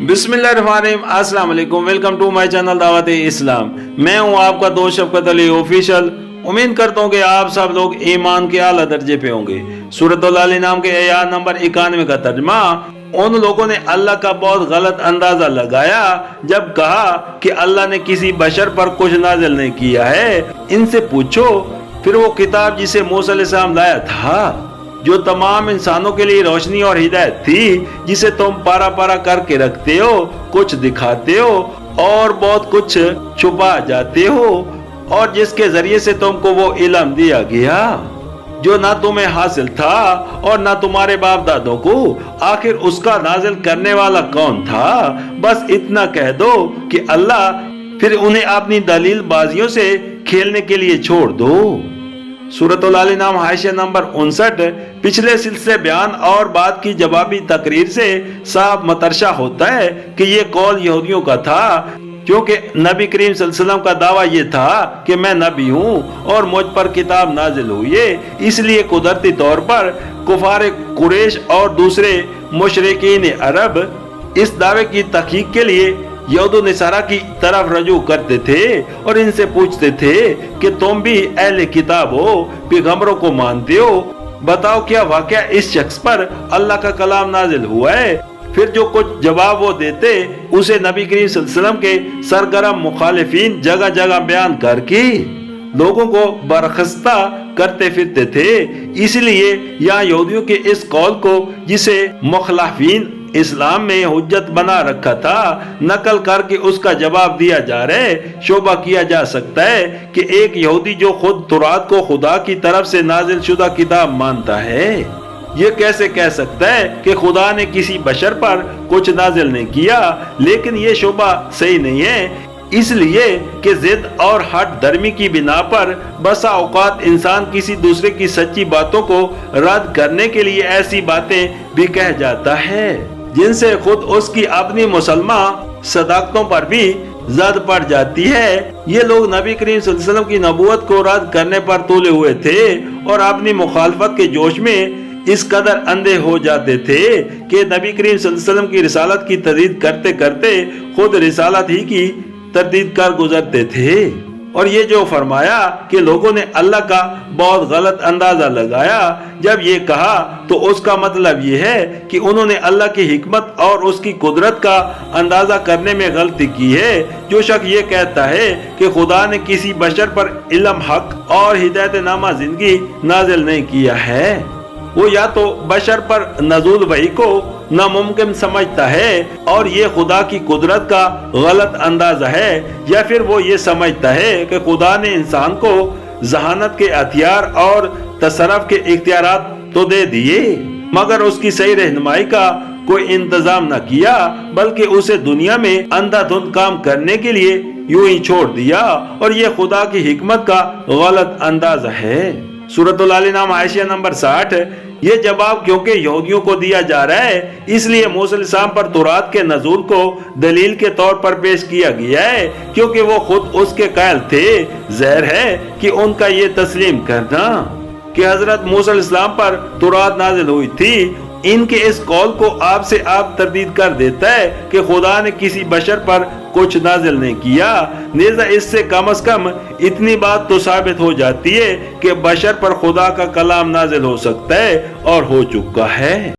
बिस्मिल्लाहिर्रहमानिर्रहीम, अस्सलाम वालेकुम। वेलकम टू माय चैनल दावत इस्लाम। मैं हूं आपका दोस्त शफकत अली ऑफिशियल। उम्मीद करता हूं कि आप सब लोग ईमान के आला दर्जे पे होंगे। सूरतुल अल नाम के आयत नंबर 91 का तर्जुमा, उन लोगों ने अल्लाह का बहुत गलत अंदाजा लगाया जब कहा कि अल्लाह ने किसी बशर पर कुछ नाजिल नहीं किया है। इनसे पूछो फिर वो किताब जिसे मूसा अलैहिस्सलाम लाया था, जो तमाम इंसानों के लिए रोशनी और हिदायत थी, जिसे तुम पारा पारा करके रखते हो, कुछ दिखाते हो और बहुत कुछ छुपा जाते हो, और जिसके जरिए से तुमको वो इल्म दिया गया जो ना तुम्हें हासिल था और ना तुम्हारे बाप दादों को। आखिर उसका नाजिल करने वाला कौन था? बस इतना कह दो कि अल्लाह, फिर उन्हें अपनी दलील बाजियों से खेलने के लिए छोड़ दो। सूरतुल अल नाम हाशिया नंबर 59 पिछले सिलसिले बयान और बात की जवाबी तकरीर से साफ मतरशा होता है कि ये कौल यहूदियों का था, क्योंकि नबी करीम सल्लल्लाहु अलैहि वसल्लम का दावा ये था कि मैं नबी हूँ और मुझ पर किताब नाजिल हुई है। इसलिए कुदरती तौर पर कुफार कुरैश और दूसरे मुशरिकीन अरब इस दावे की तहकीक के लिए यहूद नसारा की तरफ रजू करते थे और इनसे पूछते थे कि तुम भी अहले किताब हो, पैगंबरों को मानते हो, बताओ क्या वाकया इस शख्स पर अल्लाह का कलाम नाजिल हुआ है? फिर जो कुछ जवाब वो देते उसे नबी करीम सल्लल्लाहु अलैहि वसल्लम के सरगर्म मुखालिफिन जगह जगह बयान करके लोगों को बरखस्ता करते फिरते थे। इसलिए यहाँ यहूदियों के इस कौल को, जिसे मुखलाफिन इस्लाम में हुज्जत बना रखा था, नकल करके उसका जवाब दिया जा रहा है। शोभा किया जा सकता है कि एक यहूदी जो खुद तौरात को खुदा की तरफ से नाजिल शुदा किताब मानता है, ये कैसे कह सकता है कि खुदा ने किसी बशर पर कुछ नाजिल नहीं किया? लेकिन ये शोभा सही नहीं है, इसलिए कि जिद और हट धर्मी की बिना पर बसा औकात इंसान किसी दूसरे की सच्ची बातों को रद्द करने के लिए ऐसी बातें भी कह जाता है जिनसे खुद उसकी अपनी मुसलमान सदाकतों पर भी जद पड़ जाती है। ये लोग नबी करीम सल्लल्लाहु अलैहि वसल्लम की नबूवत को रद्द करने पर तुले हुए थे और अपनी मुखालफत के जोश में इस कदर अंधे हो जाते थे कि नबी करीम सल्लल्लाहु अलैहि वसल्लम की रिसालत की तरदीद करते करते खुद रिसालत ही की तरदीद कर गुजरते थे। और ये जो फरमाया कि लोगों ने अल्लाह का बहुत गलत अंदाजा लगाया जब ये कहा, तो उसका मतलब ये है कि उन्होंने अल्लाह की हिकमत और उसकी कुदरत का अंदाजा करने में गलती की है। जो शख्स ये कहता है कि खुदा ने किसी बशर पर इल्म, हक और हिदायत नामा जिंदगी नाजिल नहीं किया है, वो या तो बशर पर नज़ूल वही को नामुमकिन समझता है और ये खुदा की कुदरत का गलत अंदाजा है, या फिर वो ये समझता है कि खुदा ने इंसान को जहानत के हथियार और तसर्रुफ के इख्तियारात तो दे दिए, मगर उसकी सही रहनुमाई का कोई इंतजाम न किया, बल्कि उसे दुनिया में अंधाधुंध काम करने के लिए यूं ही छोड़ दिया, और ये खुदा की हिकमत का गलत अंदाजा है। सूरतुल अल नाम हाशिया नंबर 60 ये जवाब क्योंकि यहूदियों को दिया जा रहा है, इसलिए मूसा अलैहिस्सलाम पर तौरात के नज़ूल को दलील के तौर पर पेश किया गया है, क्योंकि वो खुद उसके कायल थे। ज़ाहिर है कि उनका ये तस्लीम करना कि हजरत मूसा अलैहिस्सलाम पर तौरात नाजिल हुई थी, इनके इस कौल को आपसे आप तरदीद कर देता है कि खुदा ने किसी बशर पर कुछ नाजिल नहीं किया। नेज़ा इससे कम से कम इतनी बात तो साबित हो जाती है कि बशर पर खुदा का कलाम नाजिल हो सकता है और हो चुका है।